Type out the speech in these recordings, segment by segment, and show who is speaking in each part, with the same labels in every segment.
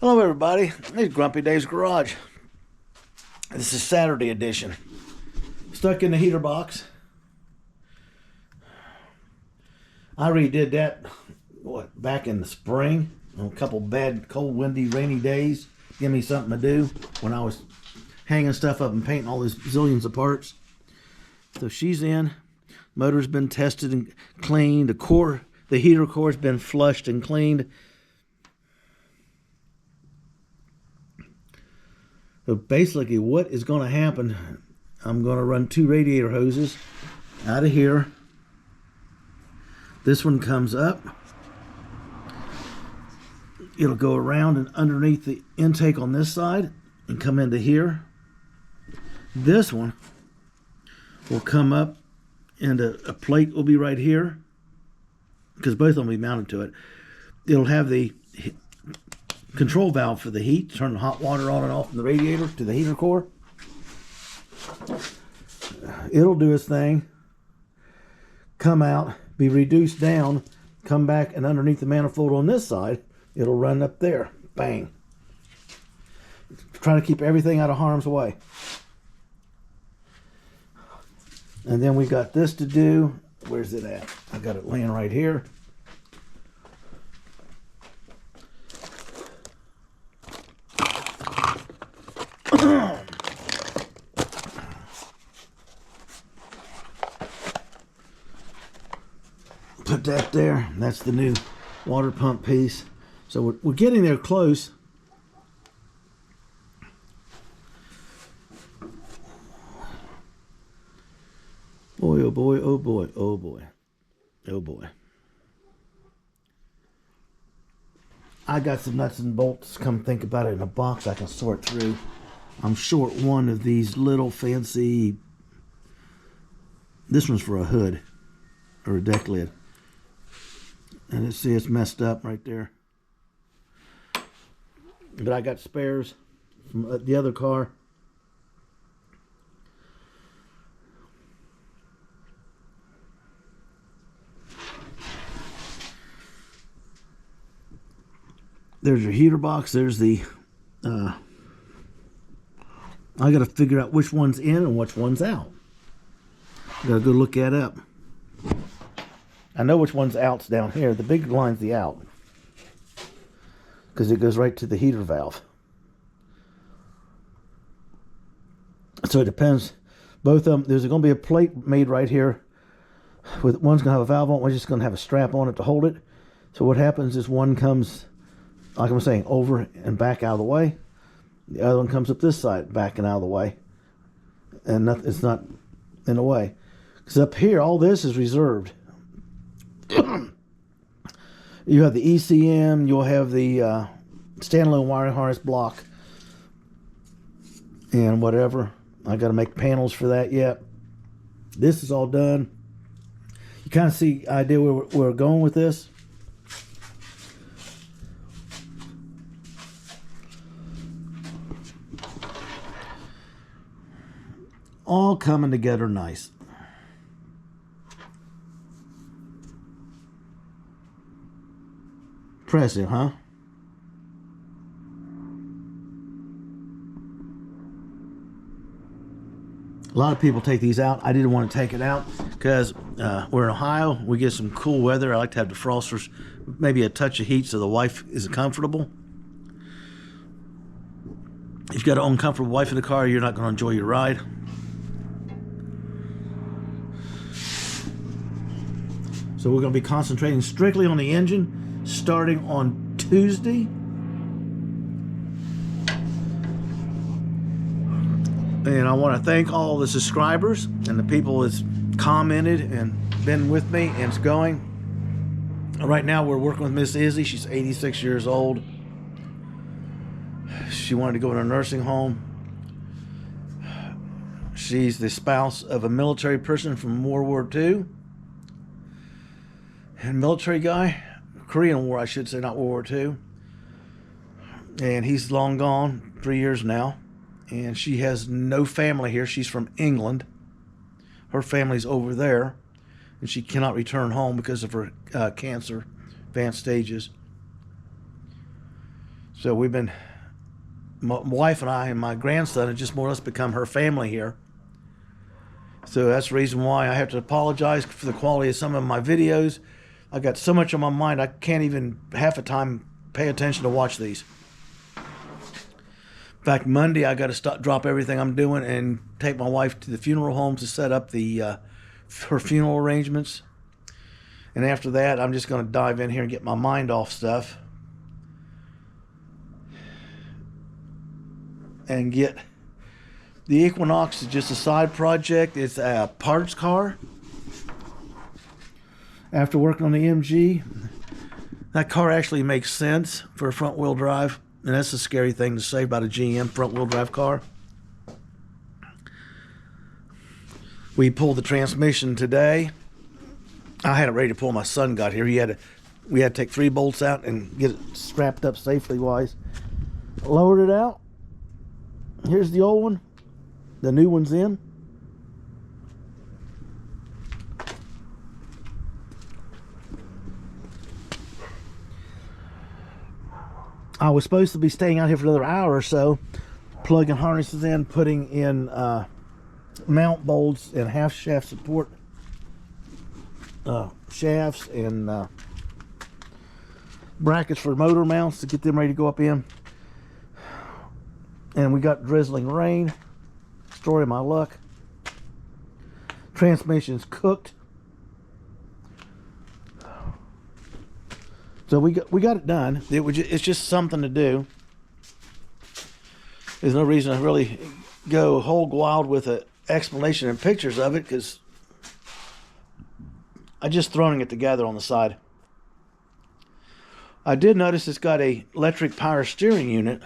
Speaker 1: Hello, everybody. This is Grumpy Dave's Garage. This is Saturday edition. Stuck in the heater box. I redid that, back in the spring. On a couple bad, cold, windy, rainy days. Give me something to do when I was hanging stuff up and painting all these zillions of parts. So she's in. Motor's been tested and cleaned. The heater core's been flushed and cleaned. So basically what is going to happen, I'm going to run two radiator hoses out of here. This one comes up. It'll go around and underneath the intake on this side and come into here. This one will come up and a plate will be right here because both of them will be mounted to it. It'll have the control valve for the heat, turn the hot water on and off from the radiator to the heater core. It'll do its thing, come out, be reduced down, come back, and underneath the manifold on this side, it'll run up there. Bang. Trying to keep everything out of harm's way. And then we got this to do. Where's it at? I got it laying right here. Put that there. That's the new water pump piece. So we're getting there close. Boy, oh boy, oh boy, oh boy, oh boy. I got some nuts and bolts, come think about it, in a box I can sort through. I'm short one of these little fancy, this one's for a hood or a deck lid. And let's see, it's messed up right there. But I got spares from the other car. There's your heater box. There's the I got to figure out which one's in and which one's out. Got to go look that up. I know which one's out's down here. The big line's the out, because it goes right to the heater valve. So it depends. Both of them, there's going to be a plate made right here. With one's going to have a valve on it, one's just going to have a strap on it to hold it. So what happens is one comes, like I'm saying, over and back out of the way. The other one comes up this side, back and out of the way. And it's not in the way. Because up here, all this is reserved. You have the ECM, you'll have the standalone wiring harness block, and whatever. I got to make panels for that yet. This is all done. You kind of see the idea where we're going with this. All coming together nice. Impressive, huh? A lot of people take these out. I didn't want to take it out because we're in Ohio. We get some cool weather. I like to have defrosters, maybe a touch of heat so the wife is comfortable. If you've got an uncomfortable wife in the car, you're not going to enjoy your ride. So we're going to be concentrating strictly on the engine starting on Tuesday. And I want to thank all the subscribers and the people that's commented and been with me and it's going. Right now we're working with Miss Izzy. She's 86 years old. She wanted to go in a nursing home. She's the spouse of a military person from World War II. And military guy, Korean War, I should say, not World War II. And he's long gone, 3 years now. And she has no family here. She's from England. Her family's over there. And she cannot return home because of her cancer, advanced stages. So we've been, my wife and I and my grandson have just more or less become her family here. So that's the reason why I have to apologize for the quality of some of my videos. I got so much on my mind, I can't even half the time pay attention to watch these. In fact, Monday I got to drop everything I'm doing and take my wife to the funeral home to set up her funeral arrangements. And after that, I'm just going to dive in here and get my mind off stuff. And get the Equinox is just a side project. It's a parts car. After working on the MG, that car actually makes sense for a front wheel drive. And that's a scary thing to say about a GM front wheel drive car. We pulled the transmission today. I had it ready to pull. My son got here. We had to take 3 bolts out and get it strapped up safely wise. Lowered it out. Here's the old one. The new one's in. I was supposed to be staying out here for another hour or so, plugging harnesses in, putting in mount bolts and half shaft support shafts and brackets for motor mounts to get them ready to go up in. And we got drizzling rain. Story of my luck. Transmission's cooked. So we got it done. It's just something to do. There's no reason to really go whole wild with an explanation and pictures of it, because I just throwing it together on the side. I did notice it's got a electric power steering unit.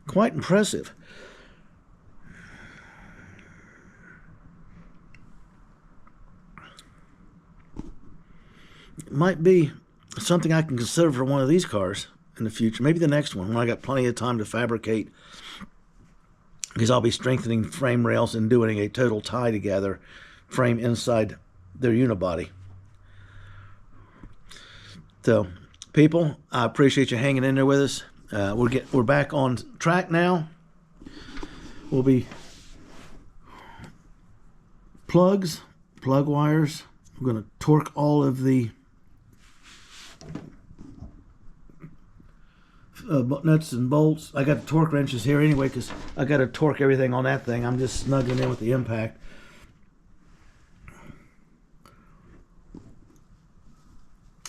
Speaker 1: Quite impressive. It might be something I can consider for one of these cars in the future. Maybe the next one when I got plenty of time to fabricate, because I'll be strengthening frame rails and doing a total tie together frame inside their unibody. So, people, I appreciate you hanging in there with us. We're back on track now. We'll be plug wires. I'm going to torque all of the nuts and bolts. I got the torque wrenches here anyway, because I got to torque everything on that thing. I'm just snuggling in with the impact.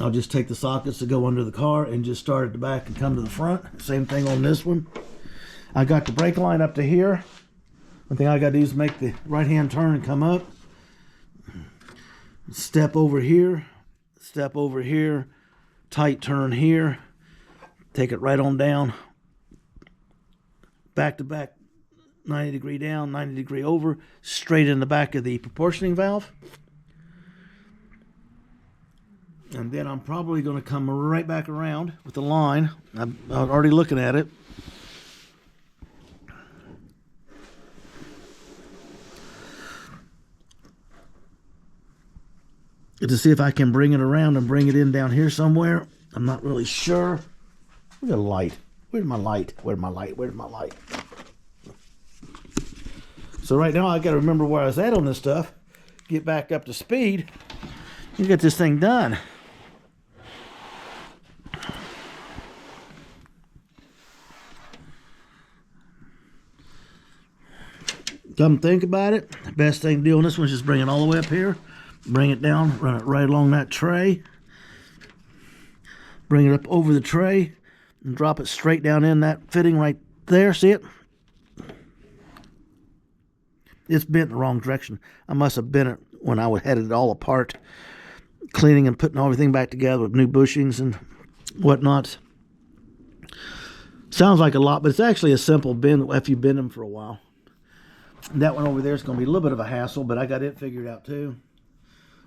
Speaker 1: I'll just take the sockets that go under the car and just start at the back and come to the front. Same thing on this one. I got the brake line up to here. One thing I got to do is make the right hand turn and come up. Step over here. Step over here. Tight turn here. Take it right on down. Back to back. 90 degree down, 90 degree over. Straight in the back of the proportioning valve. And then I'm probably going to come right back around with the line. I'm already looking at it. To see if I can bring it around and bring it in down here somewhere. I'm not really sure. Where's the light? Where's my light? Where's my light? Where's my light? So right now I got to remember where I was at on this stuff. Get back up to speed. You get this thing done. Come think about it. The best thing to do on this one is just bring it all the way up here. Bring it down, run it right along that tray. Bring it up over the tray and drop it straight down in that fitting right there. See it? It's bent in the wrong direction. I must have bent it when I headed it all apart, cleaning and putting everything back together with new bushings and whatnot. Sounds like a lot, but it's actually a simple bend if you bend them for a while. That one over there is going to be a little bit of a hassle, but I got it figured out too.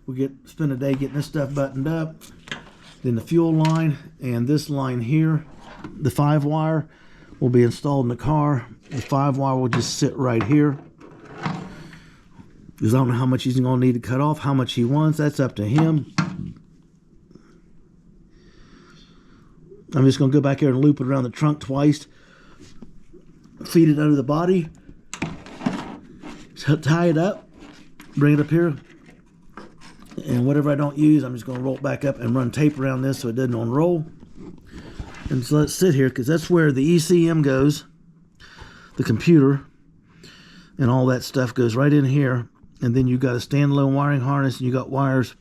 Speaker 1: We spend a day getting this stuff buttoned up. Then the fuel line and this line here, the 5-wire, will be installed in the car. The 5-wire will just sit right here. Because I don't know how much he's going to need to cut off, how much he wants. That's up to him. I'm just going to go back here and loop it around the trunk twice. Feed it under the body. So tie it up. Bring it up here. And whatever I don't use, I'm just going to roll it back up and run tape around this so it doesn't unroll. And so let's sit here because that's where the ECM goes. The computer and all that stuff goes right in here. And then you got a standalone wiring harness and you got wires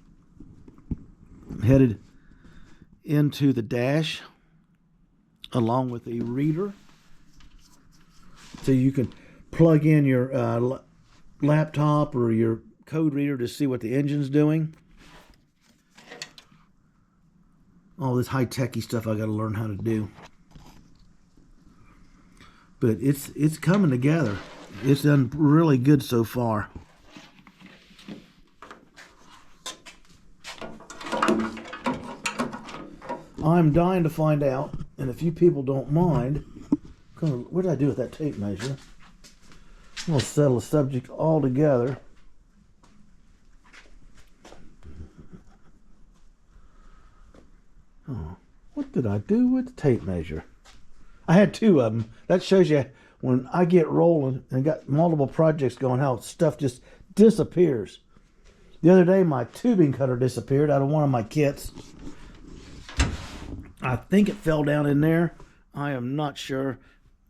Speaker 1: headed into the dash along with a reader. So you can plug in your laptop or your code reader to see what the engine's doing. All this high-techy stuff I got to learn how to do. But it's coming together. It's done really good so far. I'm dying to find out, and if you people don't mind, what did I do with that tape measure? I'm going to settle the subject all together. Oh, what did I do with the tape measure? I had two of them. That shows you when I get rolling and got multiple projects going, how stuff just disappears. The other day, my tubing cutter disappeared out of one of my kits. I think it fell down in there. I am not sure,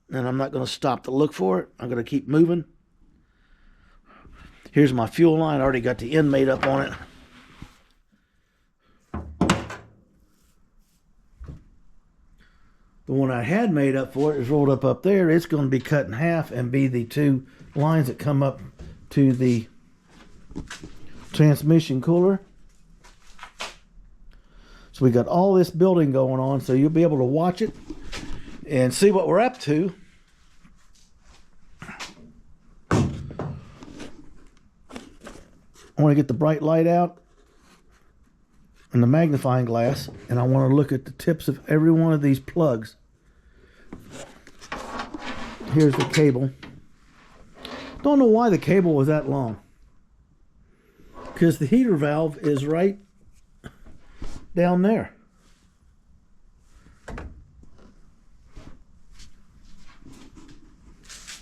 Speaker 1: and I'm not going to stop to look for it. I'm going to keep moving. Here's my fuel line. I already got the end made up on it. The one I had made up for it is rolled up there. It's going to be cut in half and be the two lines that come up to the transmission cooler. So we got all this building going on, so you'll be able to watch it and see what we're up to. I want to get the bright light out and the magnifying glass, and I want to look at the tips of every one of these plugs. Here's the cable. Don't know why the cable was that long, because the heater valve is right down there.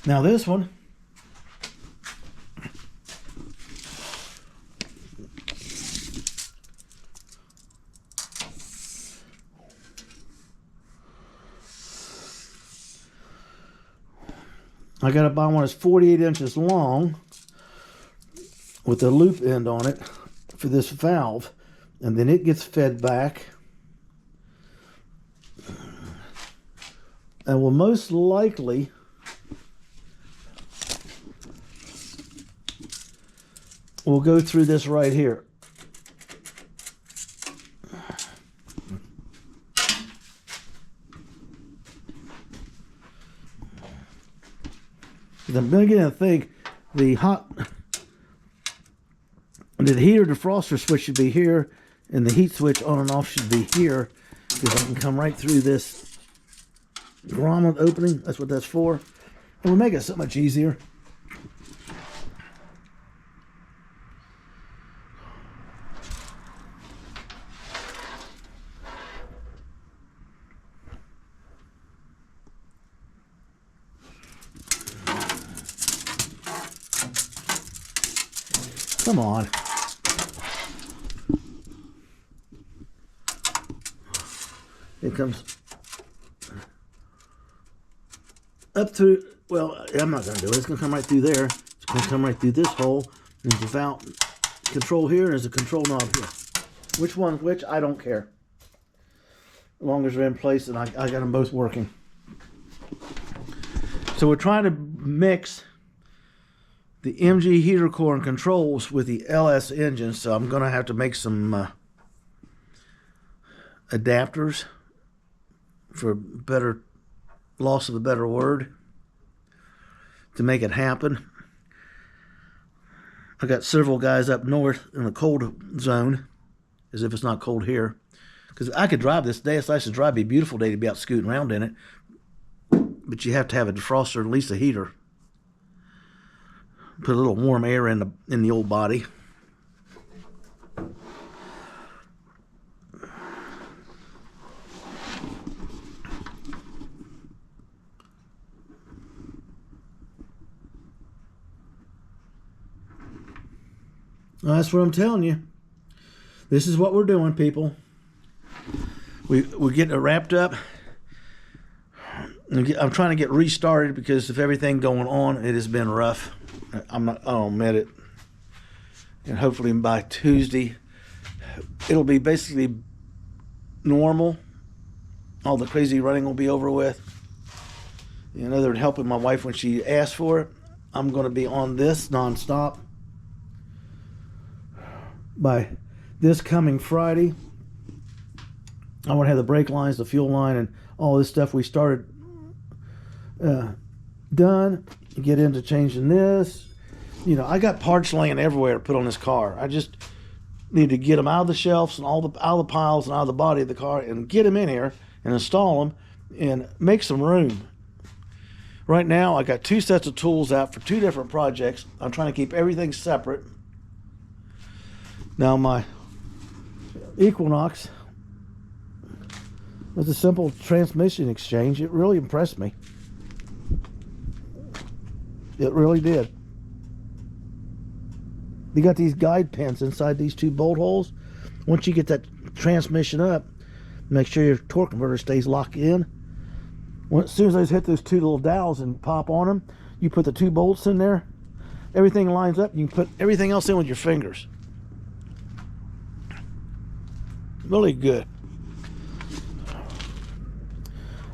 Speaker 1: Now this one, I got to buy one that's 48 inches long with a loop end on it for this valve, and then it gets fed back and will most likely will go through this right here. I'm beginning to think the heater defroster switch should be here, and the heat switch on and off should be here, because I can come right through this grommet opening. That's what that's for. It will make it so much easier. Come on. It comes up through, well, I'm not going to do it. It's going to come right through there. It's going to come right through this hole. There's a valve control here, and there's a control knob here. Which one's which, I don't care. As long as they're in place, and I got them both working. So we're trying to mix the MG heater core and controls with the LS engine, so I'm going to have to make some adapters, for better loss of a better word, to make it happen. I got several guys up north in the cold zone, as if it's not cold here, because I could drive this day. It's nice to drive. It'd be a beautiful day to be out scooting around in it, but you have to have a defroster, at least a heater. Put a little warm air in the old body. Well, that's what I'm telling you. This is what we're doing, people. We're getting it wrapped up. I'm trying to get restarted because of everything going on. It has been rough. I'll admit it. And hopefully by Tuesday, it'll be basically normal. All the crazy running will be over with. You know, they're helping my wife when she asked for it. I'm going to be on this nonstop. By this coming Friday, I want to have the brake lines, the fuel line, and all this stuff we started done. Get into changing this. You know, I got parts laying everywhere to put on this car. I just need to get them out of the shelves and out of the piles and out of the body of the car and get them in here and install them and make some room. Right now, I got 2 sets of tools out for 2 different projects. I'm trying to keep everything separate. Now, my Equinox was a simple transmission exchange. It really impressed me. It really did. You got these guide pins inside these 2 bolt holes. Once you get that transmission up, make sure your torque converter stays locked in. As soon as I just hit those 2 little dowels and pop on them, you put the 2 bolts in there. Everything lines up. You can put everything else in with your fingers. Really good.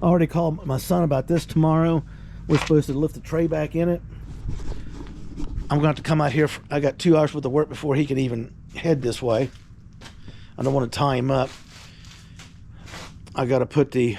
Speaker 1: I already called my son about this tomorrow. We're supposed to lift the tray back in it. I'm going to have to come out here. I got 2 hours worth of work before he can even head this way. I don't want to tie him up. I got to put the